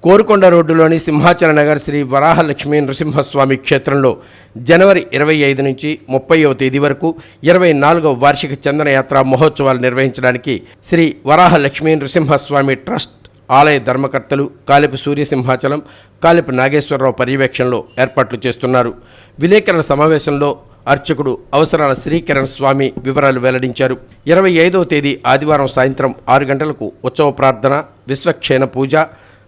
కోరుకొండ రోడ్డులోని సింహాచల నగర్ శ్రీ వరాహ లక్ష్మీ నృసింహస్వామి క్షేత్రంలో జనవరి 25 నుంచి 30వ తేదీ వరకు 24వ వార్షిక చందనయాత్ర మహోత్సవాలు నిర్వహించడానికి శ్రీ వరాహ లక్ష్మీ నృసింహస్వామి ట్రస్ట్ ఆలయ ధర్మకర్తలు కాలిపు సూర్యసింహాచలం కాలిపు నాగేశ్వరరావు పర్యవేక్షణలో ఏర్పాట్లు చేస్తున్నారు. విలేకరుల సమావేశంలో అర్చకుడు అవసరాల శ్రీకిరణ్ స్వామి వివరాలు వెల్లడించారు. 25వ తేదీ ఆదివారం సాయంత్రం 6 గంటలకు ఉత్సవ ప్రార్థన, విశ్వక్షేణ పూజ,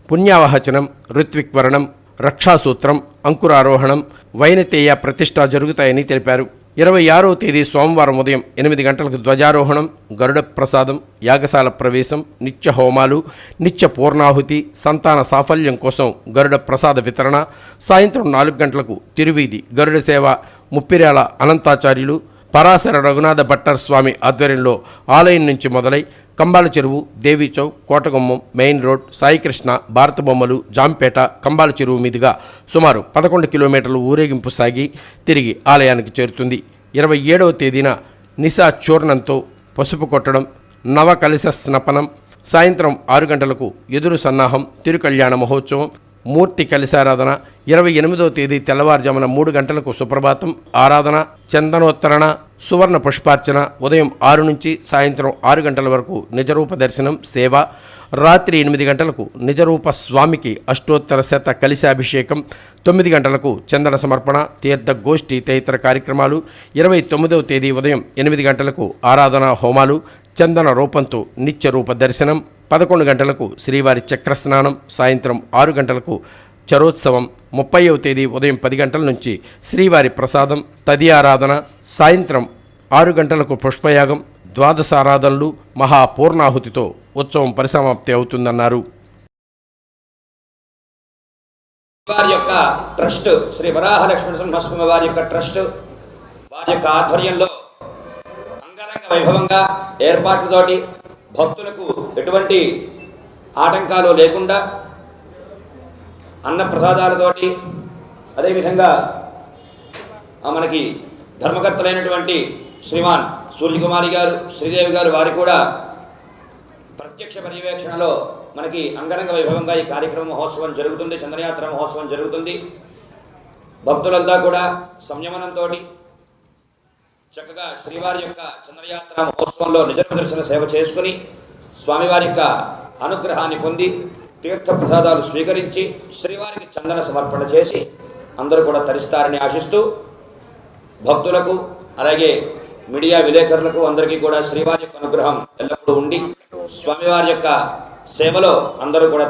పుణ్యావహచనం, ఋత్విక్వరణం, రక్షాసూత్రం, అంకురారోహణం, వైనతేయ ప్రతిష్ఠ జరుగుతాయని తెలిపారు. 26వ తేదీ సోమవారం ఉదయం 8 గంటలకు ధ్వజారోహణం, గరుడ ప్రసాదం, యాగశాల ప్రవేశం, నిత్య హోమాలు, నిత్య పూర్ణాహుతి, సంతాన సాఫల్యం కోసం గరుడ ప్రసాద వితరణ, సాయంత్రం 4 గంటలకు తిరువీధి గరుడ సేవ, ముప్పిర్యాల అనంతాచార్యులు, పరాశర రఘునాథ భట్టర్ స్వామి ఆధ్వర్యంలో ఆలయం నుంచి మొదలై కంబాల చెరువు, దేవీ చౌక్, కోటగుమ్మం, మెయిన్ రోడ్, సాయికృష్ణ, భారత బొమ్మలు, జాంపేట, కంబాల చెరువు మీదుగా సుమారు 11 కిలోమీటర్లు ఊరేగింపు సాగి తిరిగి ఆలయానికి చేరుతుంది. 27వ తేదీన నిశా చూర్ణంతో పసుపు కొట్టడం, నవకలశ స్నపనం, సాయంత్రం 6 గంటలకు ఎదురు సన్నాహం, తిరుకళ్యాణ మహోత్సవం, మూర్తి కలశారాధన, 28వ తేదీ తెల్లవారుజామున 3 గంటలకు సుప్రభాతం ఆరాధన, చందనోత్తరణ, సువర్ణ పుష్పార్చన, ఉదయం 6 నుంచి సాయంత్రం 6 గంటల వరకు నిజరూప దర్శనం సేవ, రాత్రి 8 గంటలకు నిజరూప స్వామికి అష్టోత్తర శత కలశాభిషేకం, 9 గంటలకు చందన సమర్పణ, తీర్థ గోష్ఠి తదితర కార్యక్రమాలు. 29వ తేదీ ఉదయం 8 గంటలకు ఆరాధన హోమాలు, చందన రూపంతో నిత్య రూప దర్శనం, 11 గంటలకు శ్రీవారి చక్రస్నానం, సాయంత్రం 6 గంటలకు చరోత్సవం, 30వ తేదీ ఉదయం 10 గంటల నుంచి శ్రీవారి ప్రసాదం, తది ఆరాధన, సాయంత్రం 6 గంటలకు పుష్పయాగం, ద్వాదశారాధనలు, మహాపూర్ణాహుతితో ఉత్సవం పరిసమాప్తి అవుతుందన్నారు. వారి యొక్క ట్రస్ట్ శ్రీ వరాహ లక్ష్మీ నృసింహస్వామి వారి యొక్క ట్రస్ట్ వారి యొక్క ఆధ్వర్యంలో అంగరంగ వైభవంగా ఏర్పాట్లతోటి భక్తులకు ఎటువంటి ఆటంకాలు లేకుండా అన్న ప్రసాదాలతోటి, అదేవిధంగా మనకి ధర్మకర్తలైనటువంటి శ్రీమాన్ సూర్యకుమారి గారు, శ్రీదేవి గారు వారి కూడా ప్రత్యక్ష పర్యవేక్షణలో మనకి అంగరంగ వైభవంగా ఈ కార్యక్రమ మహోత్సవం జరుగుతుంది, చందనయాత్ర మహోత్సవం జరుగుతుంది. భక్తులంతా కూడా సంయమనంతో చక్కగా శ్రీవారి యొక్క చందనయాత్ర మహోత్సవంలో నిజరూప దర్శన సేవ చేసుకుని స్వామివారి యొక్క అనుగ్రహాన్ని పొంది తీర్థ ప్రసాదాలు స్వీకరించి శ్రీవారికి చందన సమర్పణ చేసి అందరూ కూడా తరిస్తారని ఆశిస్తూ భక్తులకు అలాగే మీడియా విలేకరులకు అందరికీ కూడా శ్రీవారి యొక్క అనుగ్రహం ఎల్లప్పుడూ ఉండి స్వామివారి యొక్క సేవలో అందరూ కూడా